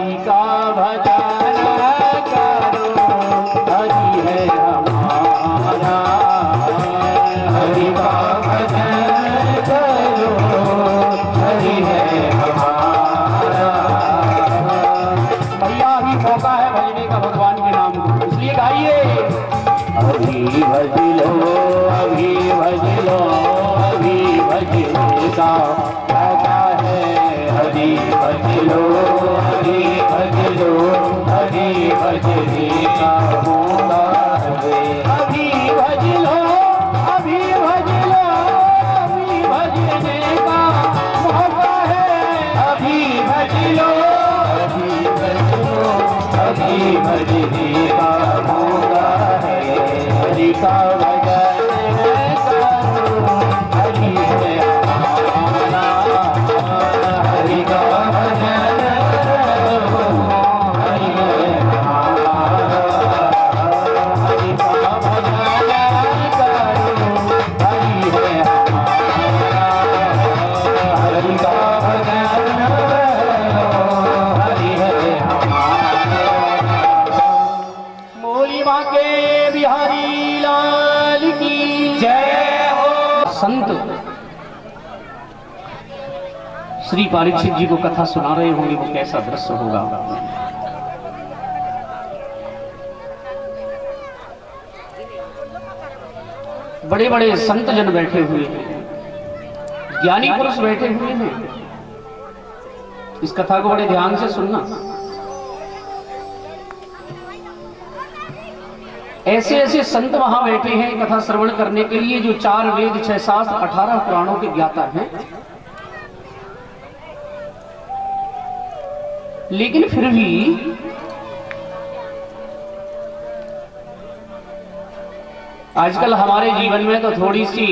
हरि का भजन करो, हरि है हमारा। हरि का भजन करो, हरि है हमारा। भैया ही मौका है भजने का भगवान के नाम को, इसलिए गाइए। अभी भज लो, अभी भज लो, अभी भजने का मौका है। हरि भज लो, हरि भज लो, हरि भजने का मौका है। अभी भज लो, अभी भज लो, अभी भजने का मौका है। अभी भज लो, अभी भज लो, अभी भजने का मौका है। हरि का भजन करो, हरि है हमारा। हरि का भजन करो, हरि है हमारा। हरि का भजन करो, हरि है हमारा। हरि का भजन करो, हरि है हमारा। मोली माँ के बिहारी लाल की जय हो। संत श्री परीक्षित जी को कथा सुना रहे होंगे, वो कैसा दृश्य होगा। बड़े बड़े संत जन बैठे हुए हैं, ज्ञानी पुरुष बैठे हुए हैं। इस कथा को बड़े ध्यान से सुनना। ऐसे ऐसे संत वहां बैठे हैं कथा श्रवण करने के लिए, जो 4 वेद 6 शास्त्र 18 पुराणों के ज्ञाता हैं। लेकिन फिर भी आजकल हमारे जीवन में तो थोड़ी सी,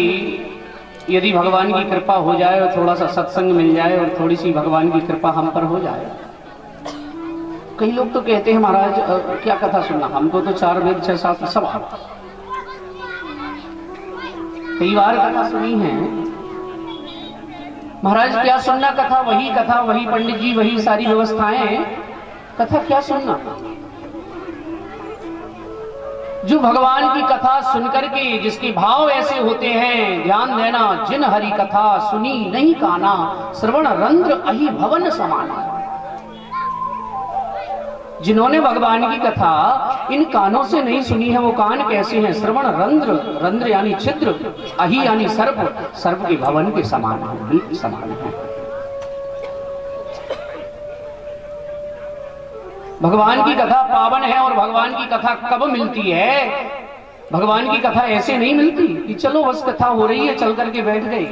यदि भगवान की कृपा हो जाए और थोड़ा सा सत्संग मिल जाए और थोड़ी सी भगवान की कृपा हम पर हो जाए। कई लोग तो कहते हैं महाराज क्या कथा सुनना, हमको तो 4 वेद 6 शास्त्र सब आता। कई बार कथा सुनी है महाराज, क्या सुनना कथा, वही पंडित जी, वही सारी व्यवस्थाएं, कथा क्या सुनना। जो भगवान की कथा सुनकर के जिसके भाव ऐसे होते हैं, ध्यान देना, जिन हरि कथा सुनी नहीं काना, श्रवण रंध्र अहि भवन समाना। जिन्होंने भगवान की कथा इन कानों से नहीं सुनी है, वो कान कैसे हैं? श्रवण रंध्र, रंध्र यानी छिद्र, अहि यानी सर्प, सर्प के भवन के समान है, बिल्कुल समान है। भगवान की कथा पावन है, और भगवान की कथा कब मिलती है? भगवान की कथा ऐसे नहीं मिलती कि चलो बस कथा हो रही है चल करके बैठ गए।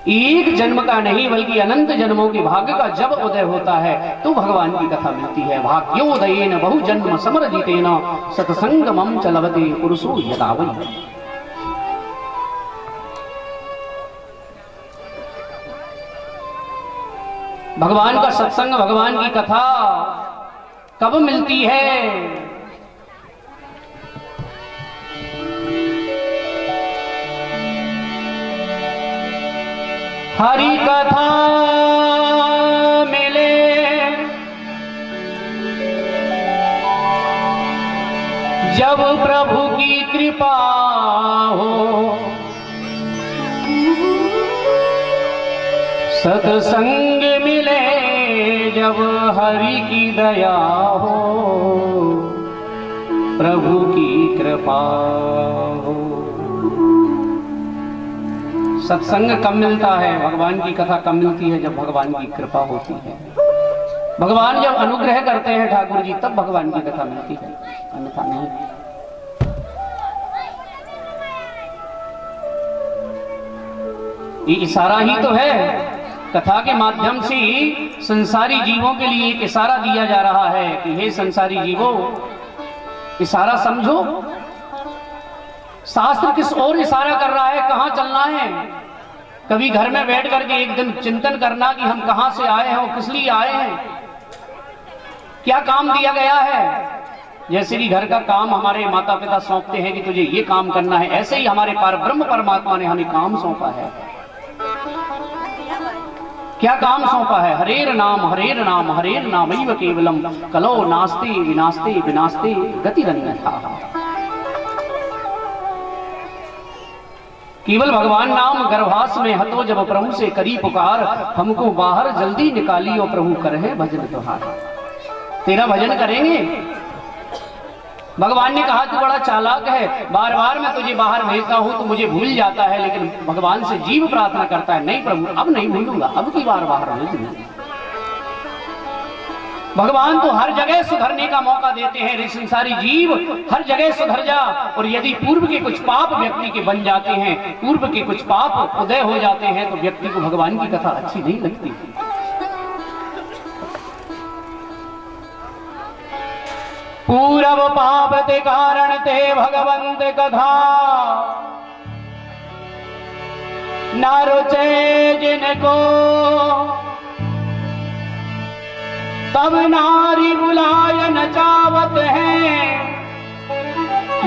एक जन्म का नहीं बल्कि अनंत जन्मों के भाग्य का जब उदय होता है तो भगवान की कथा मिलती है। भाग्योदयेन बहु जन्म समरजितेन सत्संगमं चलवते पुरुषो यदा वै। भगवान का सत्संग, भगवान की कथा कब मिलती है? हरि कथा मिले जब प्रभु की कृपा हो, सत्संग मिले जब हरि की दया हो, प्रभु की कृपा हो। सत्संग कब मिलता है? भगवान की कथा कब मिलती है? जब भगवान की कृपा होती है। भगवान जब अनुग्रह करते हैं ठाकुर जी, तब भगवान की कथा मिलती है, अन्यथा नहीं। ये इशारा ही तो है, कथा के माध्यम से संसारी जीवों के लिए एक इशारा दिया जा रहा है कि हे संसारी जीवों, इशारा समझो। शास्त्र किस ओर इशारा कर रहा है, कहां चलना है? कभी घर में बैठ करके एक दिन चिंतन करना कि हम कहां से आए हैं और किस लिए आए हैं, क्या काम दिया गया है। जैसे कि घर का काम हमारे माता पिता सौंपते हैं कि तुझे ये काम करना है, ऐसे ही हमारे पार ब्रह्म परमात्मा ने हमें काम सौंपा है। क्या काम सौंपा है? हरेर नाम हरेर नाम इव केवलम कलो नास्ते विनास्ते विनास्ते गतिरन्यथा। केवल भगवान नाम गर्भास में हतो जब प्रभु से करी पुकार, हमको बाहर जल्दी निकालियो प्रभु करे भजन तुहार। तेरा भजन करेंगे। भगवान ने कहा तू बड़ा चालाक है, बार बार मैं तुझे बाहर भेजता हूं तो मुझे भूल जाता है, लेकिन भगवान से जीव प्रार्थना करता है, नहीं प्रभु अब नहीं भूलूंगा, अब की बार बाहर भेजना। भगवान तो हर जगह सुधरने का मौका देते हैं। रे संसारी जीव हर जगह सुधर जा। और यदि पूर्व के कुछ पाप व्यक्ति के बन जाते हैं, पूर्व के कुछ पाप उदय हो जाते हैं, तो व्यक्ति को भगवान की कथा अच्छी नहीं लगती। पूरब पाप ते कारण ते भगवंत कथा, न रुचे जिनको तब नारी बुलाय नचावत है,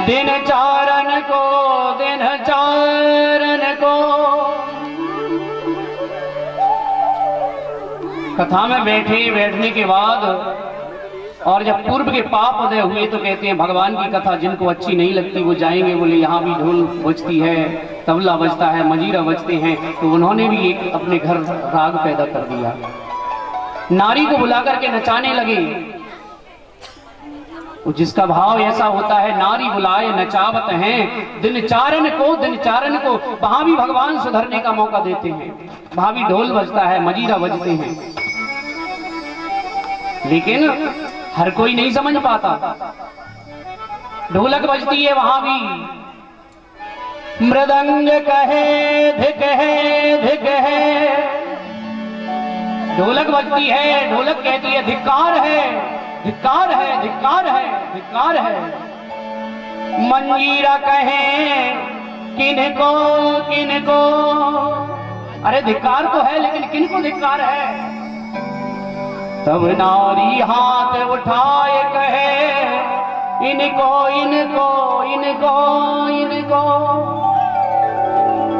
दिन चारण को दिन चारण को। कथा में बैठने के बाद और जब पूर्व के पाप उदय हुए तो कहते हैं भगवान की कथा जिनको अच्छी नहीं लगती वो जाएंगे, बोले यहाँ भी ढोल बजती है, तबला बजता है, मजीरा बजते हैं, तो उन्होंने भी एक अपने घर राग पैदा कर दिया। नारी को बुला करके नचाने लगे। जिसका भाव ऐसा होता है, नारी बुलाए नचावत हैं दिन चारण को, वहां भी भगवान सुधरने का मौका देते हैं। वहां भी ढोल बजता है, मजीरा बजते हैं, लेकिन हर कोई नहीं समझ पाता। ढोलक बजती है वहां भी, मृदंग कहे धिक है, ढोलक बजती है, ढोलक कहती है धिक्कार है, धिक्कार है, धिक्कार है, धिक्कार है। मंजीरा कहे किनको किनको, अरे धिक्कार तो है लेकिन किनको धिक्कार है? तब नारी हाथ उठाए कहे इनको इनको इनको इनको।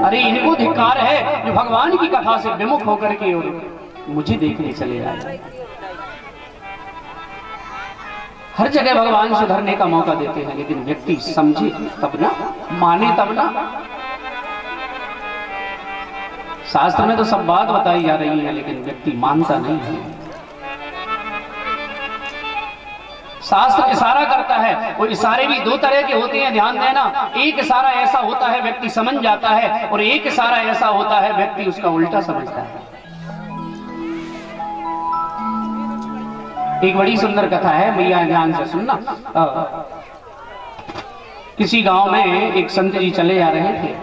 अरे इनको धिक्कार है जो भगवान की कथा से विमुख होकर के और मुझे देखने चले आए। हर जगह भगवान सुधरने का मौका देते हैं, लेकिन व्यक्ति समझे तब ना, माने तब ना। शास्त्र में तो सब बात बताई जा रही है, लेकिन व्यक्ति मानता नहीं है। शास्त्र इशारा करता है, और इशारे भी दो तरह के होते हैं, ध्यान देना। एक इशारा ऐसा होता है व्यक्ति समझ जाता है, और एक इशारा ऐसा होता है व्यक्ति उसका उल्टा समझता है। एक बड़ी सुंदर कथा है, भैया ध्यान से सुनना। किसी गांव में एक संत जी चले जा रहे थे,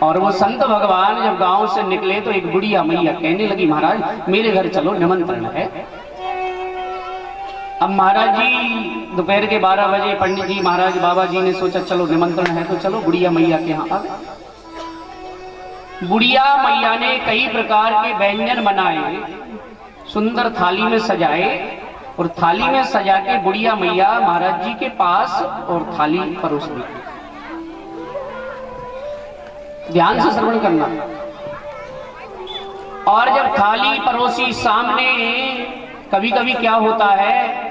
और वो संत भगवान जब गांव से निकले तो एक बुढ़िया मैया कहने लगी, महाराज मेरे घर चलो, निमंत्रण है। अब महाराज जी दोपहर के 12 बजे पंडित जी महाराज बाबा जी ने सोचा चलो निमंत्रण है तो चलो बुढ़िया मैया के यहाँ आ गए। बुढ़िया मैया ने कई प्रकार के व्यंजन बनाए, सुंदर थाली में सजाए, और थाली में सजा के बुढ़िया मैया महाराज जी के पास और थाली परोस दी। ध्यान से श्रवण करना। और जब थाली परोसी सामने, कभी कभी क्या होता है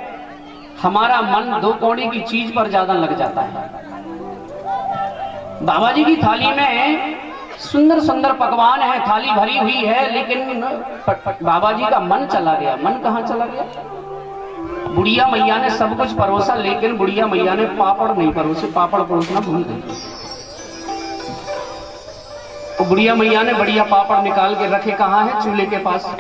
हमारा मन दो कौड़ी की चीज पर ज्यादा लग जाता है। बाबा जी की थाली में सुंदर सुंदर पकवान है, थाली भरी हुई है, लेकिन बाबा जी का मन चला गया। मन कहाँ चला गया? बुढ़िया मैया ने सब कुछ परोसा, लेकिन बुढ़िया मैया ने पापड़ नहीं परोसे, पापड़ परोसना भूल गई। तो बुढ़िया मैया ने बढ़िया पापड़ निकाल के रखे कहाँ है? चूल्हे के पास।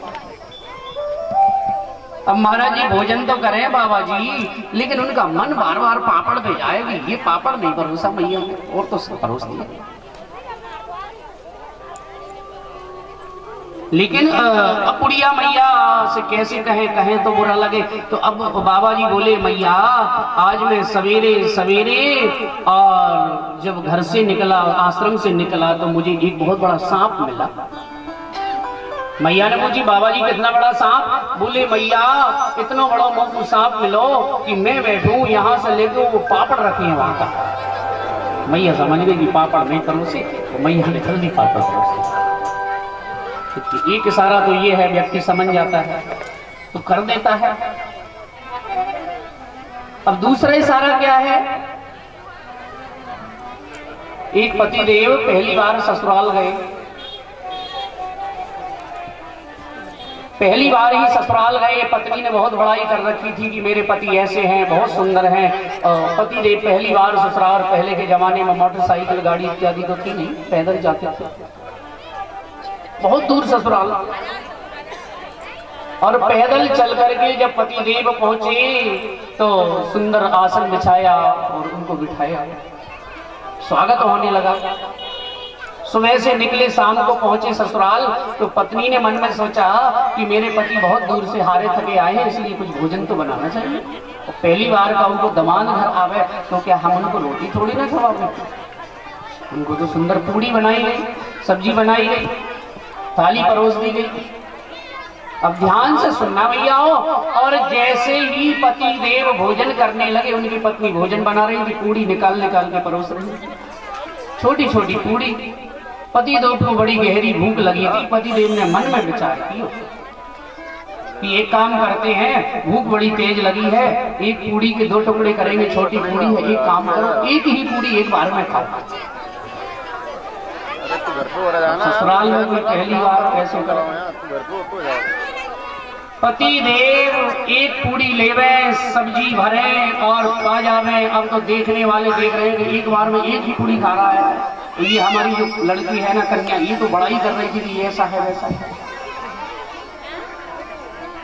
अब महाराज जी भोजन तो करें बाबा जी, लेकिन उनका मन बार बार पापड़ पे जाएगी। ये पापड़ नहीं परोसा मैया ने, और तो सब परोस दिया। लेकिन अब बुढ़िया मैया से कैसे कहें तो बुरा लगे। तो अब बाबा जी बोले, मैया आज मैं सवेरे सवेरे और जब घर से निकला, आश्रम से निकला, तो मुझे एक बहुत बड़ा सांप मिला। मैया ने पूछी, बाबा जी कितना बड़ा सांप? बोले, मैया इतना बड़ा मुझको सांप मिलो कि मैं बैठूं यहाँ से लेके वो पापड़ रखे हैं वहां का। मैया समझ गई कि पापड़ नहीं परोसे, तो मैया ने जल्दी पापड़ परोसे। एक इशारा तो ये है, व्यक्ति समझ जाता है तो कर देता है। अब दूसरा इशारा क्या है? एक पतिदेव पहली बार ससुराल गए, पहली बार ही ससुराल गए। पत्नी ने बहुत बड़ाई कर रखी थी कि मेरे पति ऐसे हैं, बहुत सुंदर हैं। पतिदेव पहली बार ससुराल, पहले के जमाने में मोटरसाइकिल गाड़ी इत्यादि तो थी नहीं, पैदल जाते थे बहुत दूर ससुराल। और पैदल चल करके जब पतिदेव पहुंचे तो सुंदर आसन बिछाया और उनको बिठाया, स्वागत होने लगा। सुबह से निकले, शाम को पहुंचे ससुराल तो पत्नी ने मन में सोचा कि मेरे पति बहुत दूर से हारे थके आए हैं, इसलिए कुछ भोजन तो बनाना चाहिए। और पहली बार का उनको दमाद घर आवे तो क्या हम उनको रोटी थोड़ी ना खवाएं, उनको तो सुंदर पूड़ी बनाई गई, सब्जी बनाई गई, थाली परोस दी गई। अब ध्यान से सुनना भैया हो। और जैसे ही पति देव भोजन करने लगे, उनकी पत्नी भोजन बना रही थी, पूड़ी निकाल निकाल के परोस रही थी, छोटी छोटी पूड़ी। पति देव को बड़ी गहरी भूख लगी थी। पति देव ने मन में विचार किया कि एक काम करते हैं, भूख बड़ी तेज लगी है, एक पूड़ी के 2 टुकड़े करेंगे, छोटी पूड़ी है, एक काम करो, एक ही पूड़ी एक बार में खाओ। ससुराल में कोई पहली बार कैसे करो? पति देव एक पूड़ी लेवे, सब्जी भरे और पा जावे। अब तो देखने वाले देख रहे हैं कि एक बार में एक ही पूड़ी खा रहा है। तो ये हमारी जो लड़की है ना, कन्या, ये तो बड़ाई कर रही थी कि ऐसा है वैसा है।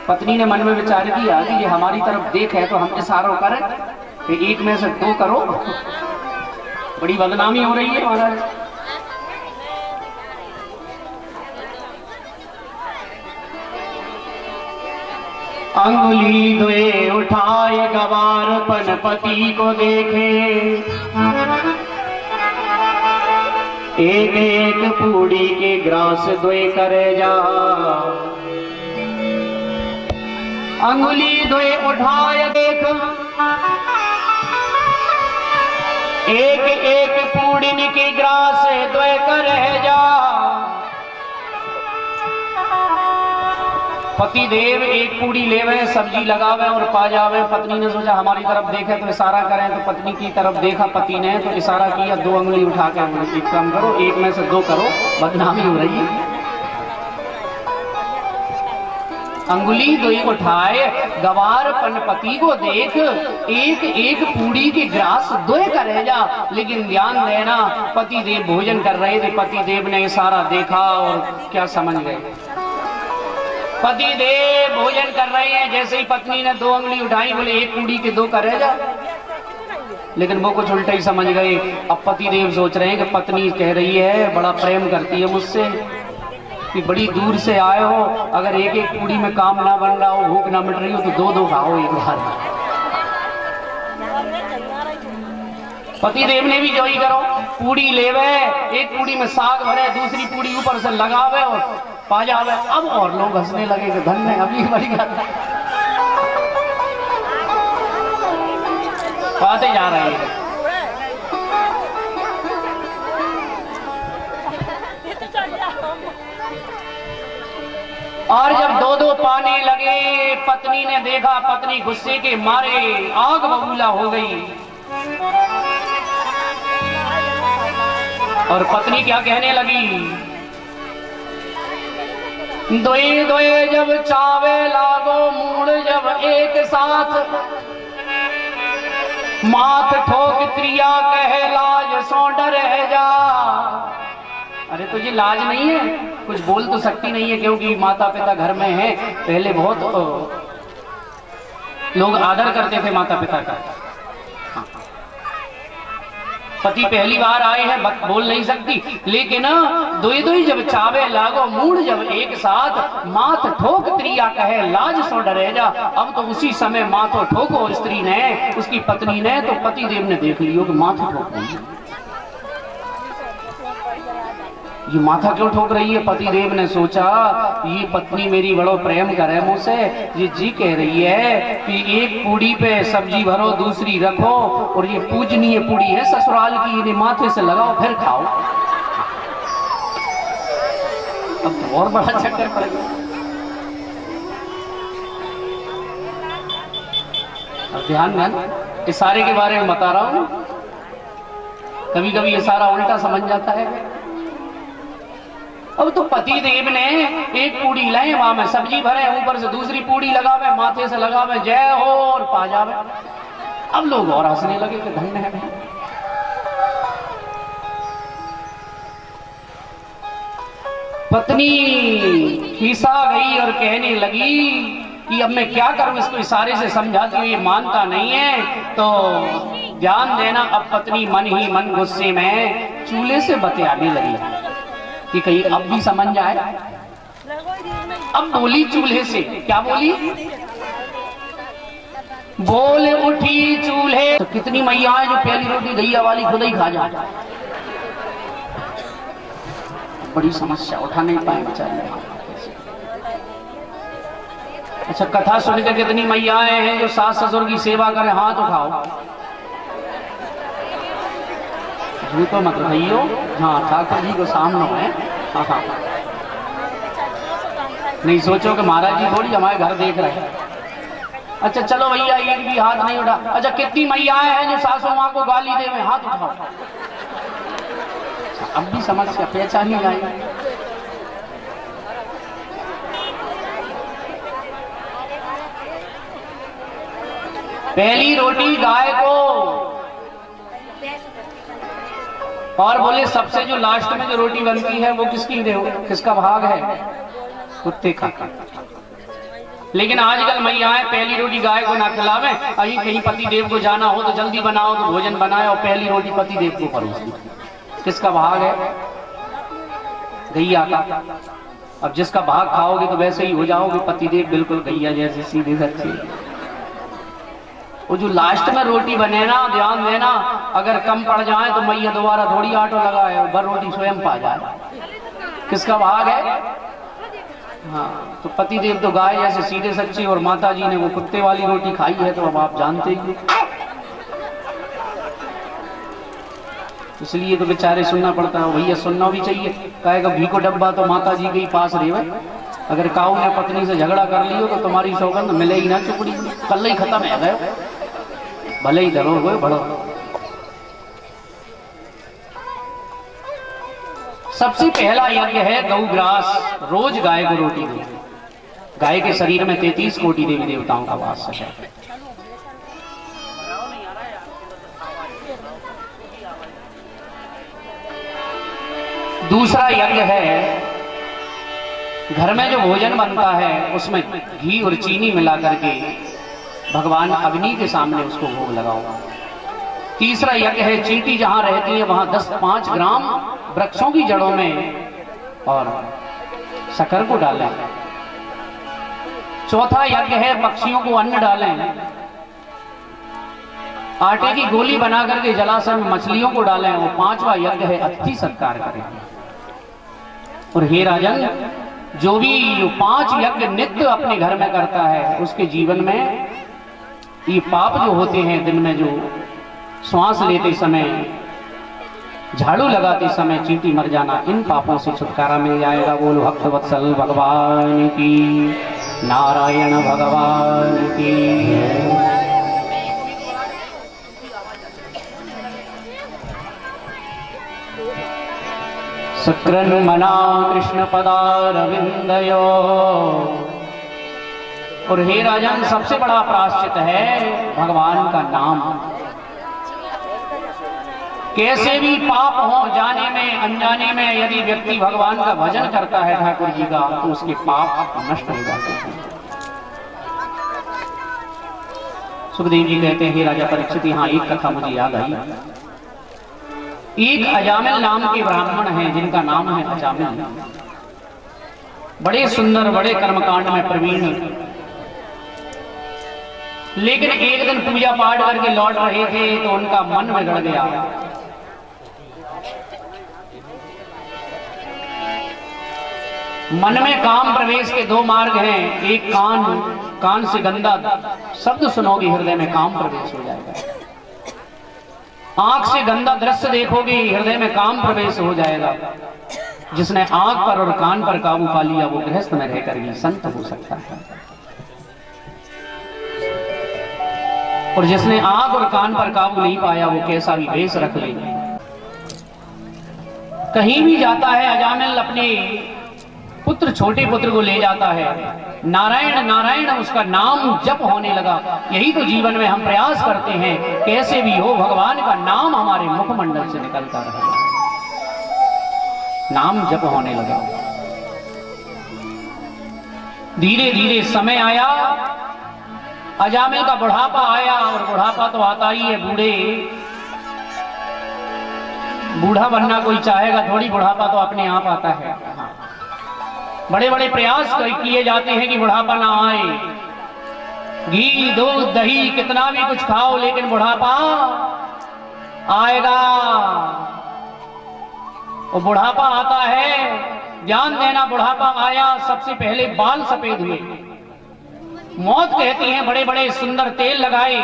पत्नी ने मन में विचार किया कि ये हमारी तरफ देख है तो हम इशारों करें कि एक में से 2 करो, बड़ी बदनामी हो रही है महाराज। अंगुली द्वे उठाए गवार पनपति को देखे, एक एक पूड़ी के ग्रास द्वे करे जा। अंगुली द्वे उठाए देख, एक एक पूड़ी के ग्रास द्वे करे जा। पति देव एक पूड़ी लेवे, सब्जी लगावे और पा जावे। पत्नी ने सोचा हमारी तरफ देखे तो इशारा करें, तो पत्नी की तरफ देखा पति ने तो इशारा किया, 2 अंगुली उठा के एक काम करो, एक में से 2 करो, बदनामी हो रही है। अंगुली 2 उठाए गवार पनपति को देख, एक एक पूड़ी के ग्रास 2 करे जा। लेकिन ध्यान देना, पति देव भोजन कर रहे थे, पति देव ने इशारा देखा और क्या समझ गए। पति देव भोजन कर रहे हैं, जैसे ही पत्नी ने 2 अंगुली उठाई, बोले एक पूड़ी के 2 करे जा। लेकिन वो कुछ उल्टा ही समझ गए। अब पति देव सोच रहे हैं कि पत्नी कह रही है, बड़ा प्रेम करती है मुझसे, कि बड़ी दूर से आए हो, अगर एक एक पूड़ी में काम ना बन रहा हो, भूख ना मिट रही हो, तो 2-2 खाओ एक बार। पति देव ने भी जो ही करो, पूड़ी लेवे, एक पूड़ी में साग भरे, दूसरी पूड़ी ऊपर से लगावे और पा जावे। अब और लोग हंसने लगे कि धन है, अभी बड़ी बात पाते जा रहे हैं। और जब 2-2 पाने लगे, पत्नी ने देखा, पत्नी गुस्से के मारे आग बबूला हो गई। और पत्नी क्या कहने लगी, 2-2 जब चावे लागो मूड जब एक साथ, माथ ठोक त्रिया कहे लाज सो डरे जा। अरे तुझे लाज नहीं है, कुछ बोल तो सकती नहीं है, क्योंकि माता पिता घर में है। पहले बहुत लोग आदर करते थे माता पिता का। पति पहली बार आए हैं, बोल नहीं सकती, लेकिन 2-2 जब चावे लागो मूड जब एक साथ, माथ ठोक त्रिया कहे लाज सो डरे जा। अब तो उसी समय माथो ठोको स्त्री ने, उसकी पत्नी ने, तो पति देव ने देख लियो कि माथा ठोक रही है। ये माथा क्यों ठोक रही है? पति देव ने सोचा ये पत्नी मेरी बड़ो प्रेम करे मुझसे, ये जी कह रही है कि एक पूड़ी पे सब्जी भरो, दूसरी रखो, और ये पूजनीय पूड़ी है ससुराल की, इन्हें माथे से लगाओ फिर खाओ। अब तो और बड़ा चक्कर पड़ गया। अब ध्यान ध्यान इशारे के बारे में बता रहा हूं, कभी कभी इशारा उल्टा समझ जाता है। अब तो पति देव ने एक पूड़ी लाए, वहां में सब्जी भरे, ऊपर से दूसरी पूड़ी लगावे, माथे से लगावे जय हो और पा जावे। अब लोग और हंसने लगे कि धन्य है भाई। पत्नी खीसा गई और कहने लगी कि अब मैं क्या करूं, इसको इशारे से समझाती हूँ, ये मानता नहीं है, तो ध्यान देना। अब पत्नी मन ही मन गुस्से में चूल्हे से बतियाने लगी कि कहीं अब भी समझ जाए। अब बोली चूल्हे से, क्या बोली? बोल उठी चूल्हे। तो कितनी मैया है जो पहली रोटी गैया वाली खुद ही खा जाए। बड़ी समस्या, उठा नहीं पाए बेचारी। अच्छा, कथा सुनकर कितनी मैयाएं हैं जो सास ससुर की सेवा करें? हाथ उठाओ। तो मत रहियो, हाँ ठाकुर जी को सामने है। हाँ हाँ, नहीं सोचो कि महाराज जी थोड़ी हमारे घर देख रहे हैं। अच्छा चलो भैया, एक भी हाथ नहीं उठा। अच्छा, कितनी मैयाएं हैं जो सासू माँ को गाली दे? हाथ उठाओ। अब भी समस्या पहचान ही जाएगी। पहली रोटी गाय को, और बोले सबसे जो लास्ट में जो रोटी बनती है वो किसका भाग है? कुत्ते का। लेकिन आजकल मैयाएं पहली रोटी गाय को ना खिलावे, कहीं पति देव को जाना हो तो जल्दी बनाओ, तो भोजन बनाए और पहली रोटी पति देव को परोसी। किसका भाग है? गैया का। अब जिसका भाग खाओगे तो वैसे ही हो जाओगे पति देव बिल्कुल गैया जैसे सीधे सच्चे। वो जो लास्ट में रोटी बने ना, ध्यान देना, अगर कम पड़ जाए तो मैया दोबारा थोड़ी आटो लगाए, भर रोटी स्वयं पा जाए। किसका भाग है? हाँ, तो पति देव तो गाय जैसे सीधे सच्चे, और माता जी ने वो कुत्ते वाली रोटी खाई है, तो अब आप जानते ही। इसलिए तो बेचारे सुनना पड़ता है। भैया सुनना भी चाहिए, कहेगा घी को डब्बा तो माता जी के ही पास रहे। अगर काऊ ने पत्नी से झगड़ा कर लियो तो तुम्हारी सौगंध मिले ही ना चुपड़ी, कल ही खत्म है गए, भले ही डरो हुए बढ़ो। सबसे पहला यज्ञ है गौग्रास। रोज गाय को रोटी दो। गाय के शरीर में 33 कोटि देवी देवताओं का वास है। दूसरा यज्ञ है, घर में जो भोजन बनता है उसमें घी और चीनी मिला करके भगवान अग्नि के सामने उसको भोग लगाओ। तीसरा यज्ञ है, चींटी जहां रहती है वहां 5 ग्राम वृक्षों की जड़ों में और शक्कर को डालें। चौथा यज्ञ है, पक्षियों को अन्न डालें। आटे की गोली बना करके जलाशय में मछलियों को डालें। और 5वां यज्ञ है, अतिथि सत्कार करें। और हे राजन, जो भी 5 यज्ञ नित्य अपने घर में करता है उसके जीवन में ये पाप जो होते हैं, दिन में जो श्वास लेते समय, झाड़ू लगाते समय चींटी मर जाना, इन पापों से छुटकारा मिल जाएगा। बोलो भक्त वत्सल भगवान की, नारायण भगवान की। सक्रन मना कृष्ण पदारविंदयो। और हे राजन, सबसे बड़ा प्रायश्चित है भगवान का नाम। कैसे भी पाप हो, जाने में अनजाने में, यदि व्यक्ति भगवान का भजन करता है ठाकुर जी का, तो उसके पाप नष्ट हो जाते हैं। सुखदेव जी कहते हैं, हे राजा परीक्षित, यहाँ एक कथा मुझे याद आई। एक अजामिल नाम के ब्राह्मण हैं जिनका नाम है अजामिल। बड़े सुंदर, बड़े कर्मकांड में प्रवीण, लेकिन एक दिन पूजा पाठ करके लौट रहे थे तो उनका मन बिगड़ गया। मन में काम प्रवेश के 2 मार्ग हैं। एक कान से गंदा शब्द सुनोगे, हृदय में काम प्रवेश हो जाएगा। आंख से गंदा दृश्य देखोगे, हृदय में काम प्रवेश हो जाएगा। जिसने आंख पर और कान पर काबू पा लिया वो गृहस्थ में रहकर भी संत हो सकता है, और जिसने आंख और कान पर काबू नहीं पाया वो कैसा भी वेश रख ले, कहीं भी जाता है अजामिल अपने पुत्र, छोटे पुत्र को ले जाता है, नारायण नारायण उसका नाम जप होने लगा। यही तो जीवन में हम प्रयास करते हैं, कैसे भी हो भगवान का नाम हमारे मुखमंडल से निकलता रहे, नाम जप होने लगा। धीरे धीरे समय आया, अजामिल का बुढ़ापा आया, और बुढ़ापा तो आता ही है, बूढ़ा बनना कोई चाहेगा थोड़ी, बुढ़ापा तो अपने आप आता है। बड़े बड़े प्रयास किए जाते हैं कि बुढ़ापा ना आए, घी दूध दही कितना भी कुछ खाओ, लेकिन बुढ़ापा आएगा। और बुढ़ापा आता है, ध्यान देना, बुढ़ापा आया सबसे पहले बाल सफेद हुए। मौत कहती है बड़े बड़े सुंदर तेल लगाए,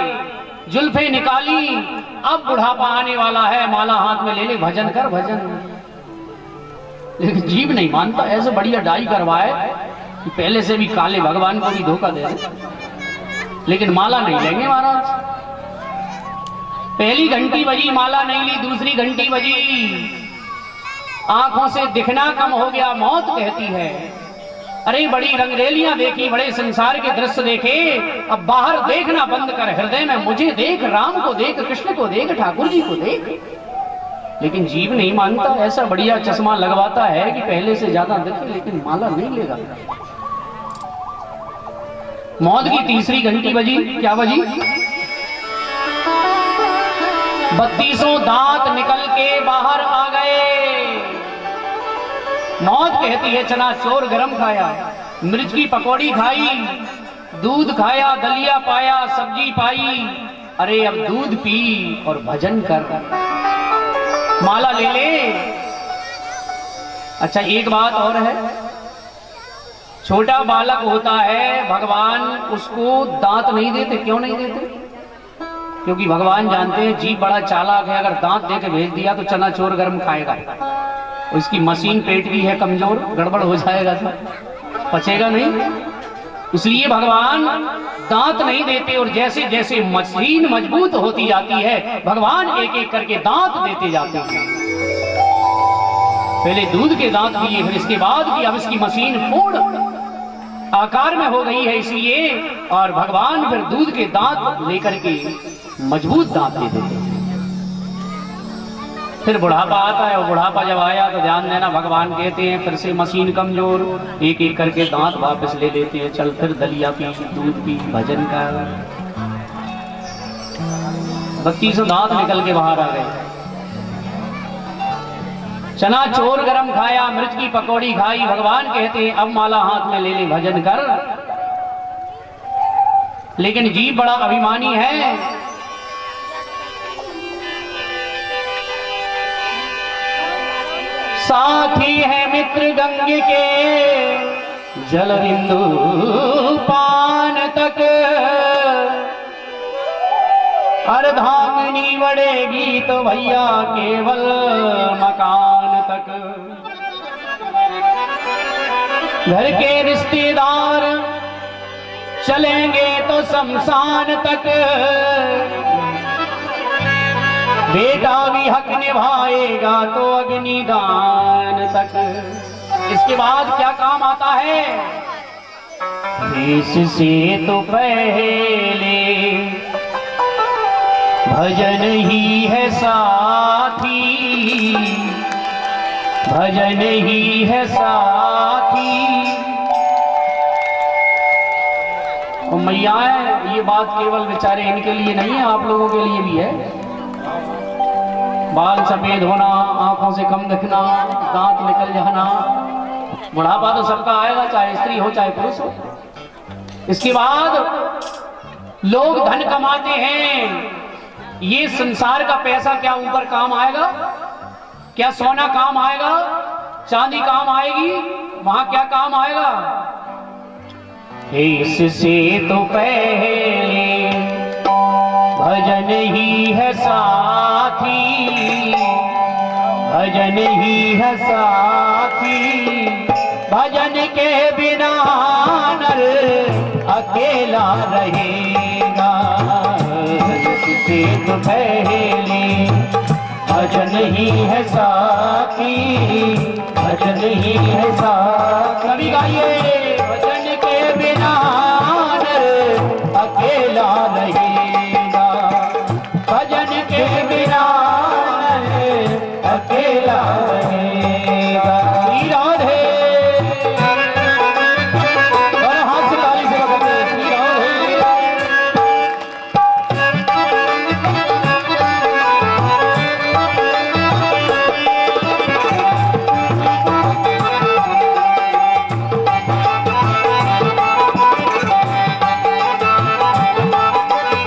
जुल्फे निकाली, अब बुढ़ापा आने वाला है, माला हाथ में ले ले, भजन कर भजन। लेकिन जीव नहीं मानता, ऐसे बढ़िया डाई करवाए कि पहले से भी काले भगवान को भी धोखा दे, लेकिन माला नहीं लेंगे महाराज। पहली घंटी बजी, माला नहीं ली, दूसरी घंटी बजी, आंखों से दिखना कम हो गया। मौत कहती है अरे बड़ी रंगरेलियां देखी, बड़े संसार के दृश्य देखे, अब बाहर देखना बंद कर, हृदय में मुझे देख, राम को देख, कृष्ण को देख, ठाकुर जी को देख। लेकिन जीव नहीं मानता, ऐसा बढ़िया चश्मा लगवाता है कि पहले से ज्यादा दिखे, लेकिन माला नहीं लेगा। मौत की तीसरी घंटी बजी, क्या बजी? 32 दांत निकल के बाहर आ गए। मौत कहती है चना चोर गरम खाया, मिर्च की पकौड़ी खाई, दूध खाया, दलिया पाया, सब्जी पाई, अरे अब दूध पी और भजन कर, माला ले ले। अच्छा एक बात और है, छोटा बालक होता है, भगवान उसको दांत नहीं देते। क्यों नहीं देते? क्योंकि भगवान जानते हैं जीव बड़ा चालाक है, अगर दांत दे के भेज दिया तो चना चोर गरम खाएगा, उसकी मशीन पेट की है कमजोर, गड़बड़ हो जाएगा तो पचेगा नहीं। इसलिए भगवान दांत नहीं देते, और जैसे जैसे मशीन मजबूत होती जाती है भगवान एक एक करके दांत देते जाते हैं। पहले दूध के दांत दिए, फिर इसके बाद कि अब इसकी मशीन पूर्ण आकार में हो गई है इसलिए, और भगवान फिर दूध के दांत लेकर के मजबूत दांत दे देते हैं। फिर बुढ़ापा आता है, और बुढ़ापा जब आया तो ध्यान देना, भगवान कहते हैं फिर से मशीन कमजोर, एक एक करके दांत वापस ले लेते हैं, चल फिर दलिया पी, दूध पी, भजन कर। 32 दांत निकल के बाहर आ गए। चना चोर गरम खाया, मिर्च की पकौड़ी खाई, भगवान कहते हैं अब माला हाथ में ले ले, भजन कर। लेकिन जीव बड़ा अभिमानी है, साथी है मित्र गंगे के, जल बिंदु पान तक, अर्धांगिनी बढ़ेगी तो भैया केवल मकान तक। घर के रिश्तेदार चलेंगे तो शमशान तक, बेटा भी हक निभाएगा तो अग्निदान तक। इसके बाद क्या काम आता है? इससे तो पहले भजन ही है साथी, भजन ही है साथी। और मैया ये बात केवल बेचारे इनके लिए नहीं है, आप लोगों के लिए भी है। बाल सफेद होना, आंखों से कम दिखना, दांत निकल जाना, बुढ़ापा तो सबका आएगा, चाहे स्त्री हो चाहे पुरुष हो। इसके बाद लोग धन कमाते हैं, ये संसार का पैसा क्या ऊपर काम आएगा? क्या सोना काम आएगा? चांदी काम आएगी? वहां क्या काम आएगा? इससे तो पहले भजन ही है साथी, भजन ही है साथी, भजन के बिना नर अकेला रहेगा। से तो पहले भजन ही है साथी, भजन ही है साथी। कभी गाइए, भजन के बिना नर अकेला रहेगा, भजन के बिना नर अकेला रहेगा।